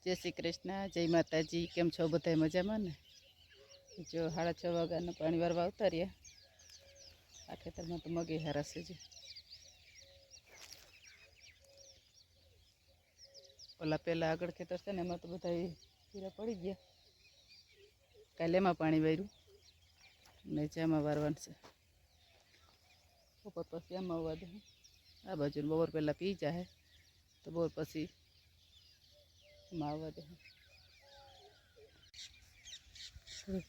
जय श्री कृष्ण, जय माताजी। केम छो बधाय मजामां ने? जो 6:30 वाग्याना पाणी वारवा आवता रह्या। आ खेतरमां तो मगे हारा छे जी। ओला पेला आगळ खेतर छे ने एमां तो बधाय हीरा पड़ी गया। काले एमां पाणी वार्युं ने जामां वारवानुं छे। बपोर पछी आमां वावा दे। आ बाजु बपोर पेला पी जाए तो बपोर पछी एमां वावा दे।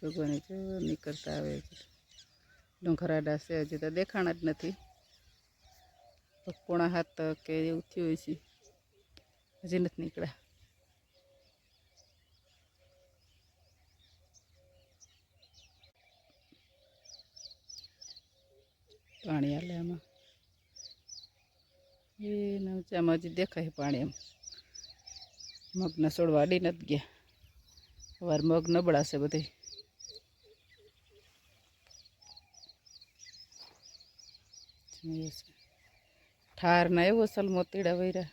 भगवान जो निकलता आवे डोंगराडा से हजी तो देखाणा ज नथी। 6:45 के एवुं थयुं हशे, हजी नथी निकळ्या। पाणी आले आमां आमां हजी देखाय पाणी। एम मगना सोडवा अडी नथी गया। हवार मग नबळा छे बधाय। ठार ना एवो सल मोतीड़ा वैरा।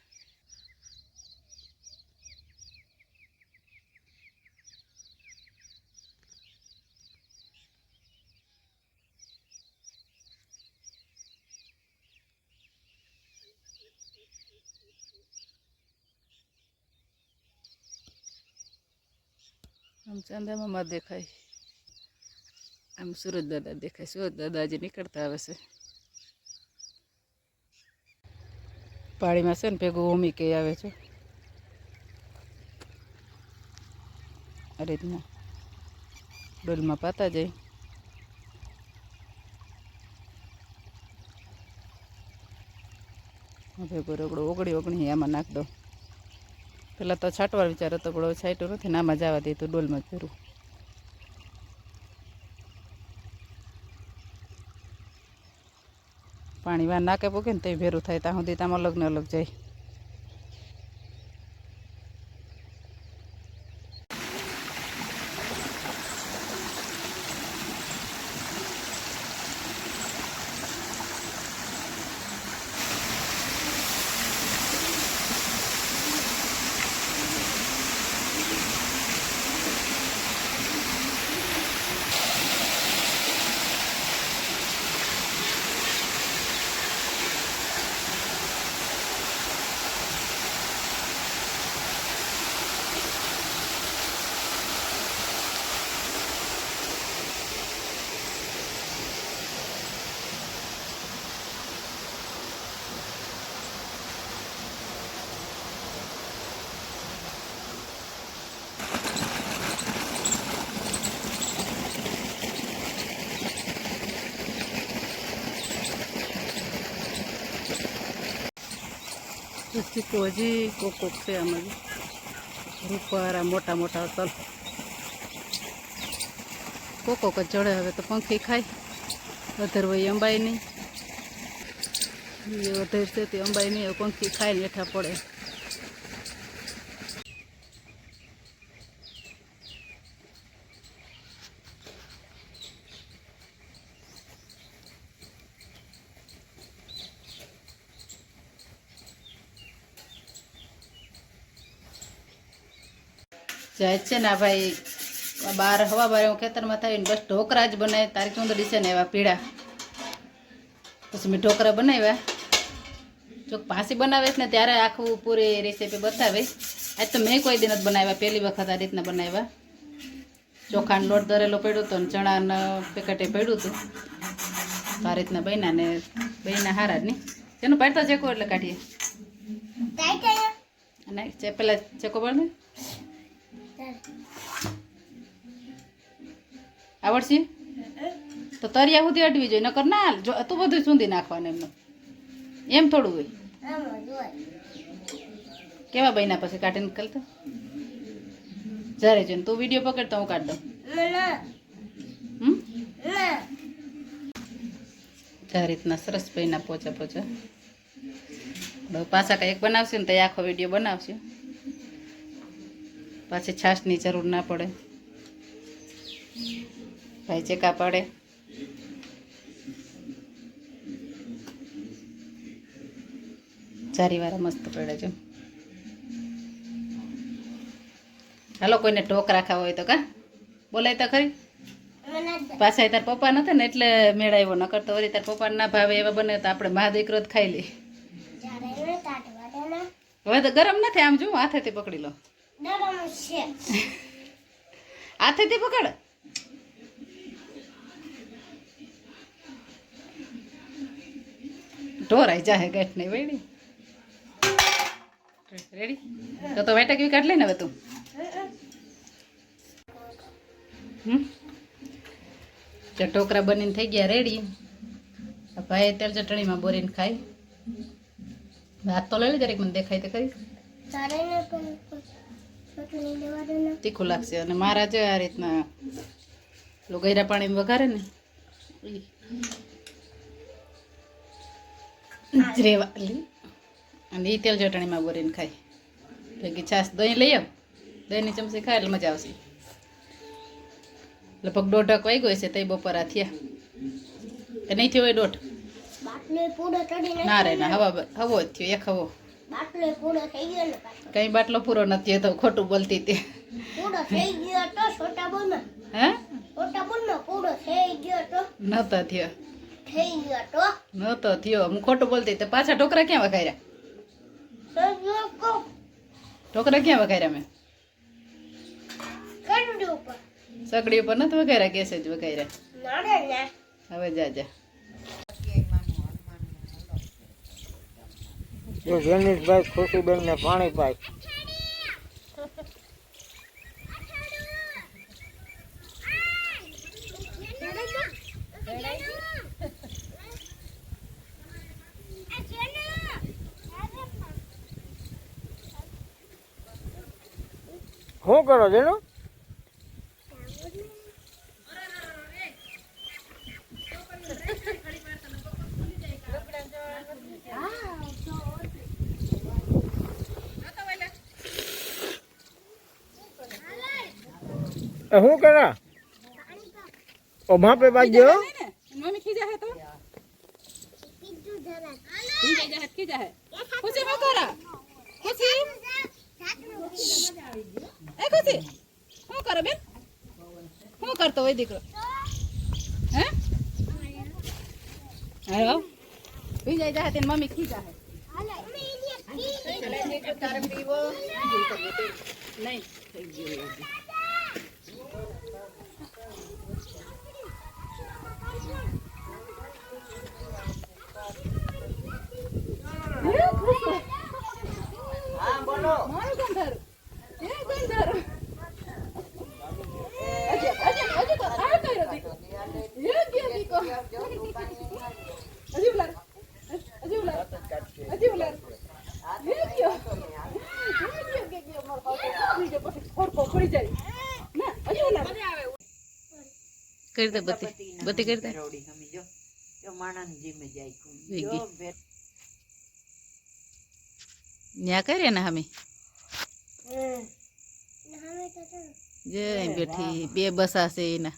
आम चंदा मामा देखाय, आम सूरज दादा देखाय। सूरज दादा हजी निकलता आवे छे। पाणी में से भेगू ओमी के आवे छे। आ रीतना डोल में पाता जाए। भेगो रगड़ो ओगળી ओगળી आमां नाख दो। पेला तो छांटवा विचार हतो पण छांट्यो नथी ने आमां जवा दे तो डोल में फेरू। पाणी वां नाके पोगे ने ते भेरू थाय ત્યાં સુધી તામ અલગ ને અલગ જાય। चीकू हजी कोक कोक से आम रूपारा मोटा मोटा तल कोक चढ़े। हवे तो पंखी खाय वधर वही अंबाई नहीं। ये वधर से अंबाई नहीं पंखी खाय ने हेठा पड़े। जाए छे ना भाई 12 हवा 12 खेतर में थी बस ढोकरा ज बनाए। तारी चूंदड़ी से ने एवा पीड़ा पछी मैं ढोकरा बनाव्या। जो फांसी बनावे ने त्यारे आखू पूरी रेसिपी बतावे। आज तो मैं कोई दिन ज बनाव्या, पहली वखत आ रीतना बनाव्या। ચોખાનો લોટ દરેલો પડ્યો હતો ને ચણાના પેકેટે પડ્યું હતું તો આ રીતના બન્યા ને બન્યા હારા જ નહીં। તેનું પાડતો ચેકો એટલે કાઢીએ અને પેલા ચેકો પાડ દે આવડશે તો તરિયા સુધી અડવી જોઈએ નકર ના જો તું બધું ચૂંદી નાખવાનું એમનું એમ થોડું હોય। કેવા બન્યા પછી કાઢીને નીકળતો જ્યારે જોઈને તું વિડીયો પકડ તો હું કાઢ દઉં। આ રીતના સરસ બન્યા પોચા પોચા। પાછા કંઈક બનાવશે ને તો આખો વિડીયો બનાવશે। પાછી છાશની જરૂર ના પડે। ભાઈ ચેકા પડે ચારીવાળા મસ્ત પડે છે। હાલો કોઈને ઢોકરા ખાવા હોય તો કા બોલાય તો ખરી. પાછા તાર પપ્પા નતા ને એટલે મેળાવ્યો, નકર તો વળી તાર પપ્પાને ના ભાવે એવા બને તો આપણે મા દીકરો જ ખાઈ લઈ. હવે તો ગરમ નથી, આમ જો હાથેથી પકડી લો, હાથેથી પકડ. ઢોરાઈ જાહે ગાંઠ નહીં વળી. રેડી તો વાટા કેવી કાઢ લે ને હવે તું. ઢોકરા બનીને થઈ ગયા રેડી. ભાઈ તેલ ચટણીમાં બોરીને ખાય. હાથ તો લઈ લે જરીક, મને દેખાય તો ખરી. તીખું લાગશે. અને મારા જો આ રીતના ગયરા પાણી વઘારે ને રેવા અને એ તેલ ચટણીમાં બોરીને ખાય. ભેગી છાશ દહીં લઈ આવ, દહીંની ચમચી ખાય એટલે મજા આવશે. લગભગ 1.5 વાગ્યો છે તઈ બપોરા થયા કે નહીં થયો હોય 1.5? ના રે ના, હવો જ થયો, એક હવો. કઈ બાટલો પૂરો નથી થયો, ખોટું બોલતી તે. હે નતો થયો, નતો થયો, હું ખોટું બોલતી તે. પાછા ઢોકરા ક્યાં વઘાર્યા? ઢોકરા ક્યાં વઘાર્યા મેં? સગડી ઉપર નથી વઘાર્યા, ગેસે જ વઘાર્યા. હવે જા જા. જો જેનિશભાઈ ખુશીબેન ને પાણી પાય. શું કરો જેનું? શું કરા? ઓ માં પે બાજ્યો. મમ્મી ખીજા હે તો ખીજા હે. ખુશી માં કરા ખુશી. એ ખુશી શું કરો બેન? શું કરતો હોય દીકરો? હે હાલો ખીજાઈ જાય તે મમ્મી ખીજા હે. નહીં થઈ ગયું. હા બોલો. મારું ગંધર એ ગંધર અજે અજે અજે તો આ કર્યો દીકો એ ગયો દીકો અજે ઉલાર અજે ઉલાર અજે ઉલાર એ ગયો માર પાસે બીજો પછી ખોરકો પડી જાય ના. અજે ઉલાર કરી દે બતી બતી કરી દે. રોડી હમી જો જો માણસ જીમે જાય જો જો ન્યા કરે ને હમી જય બેઠી બે બસા છે એના.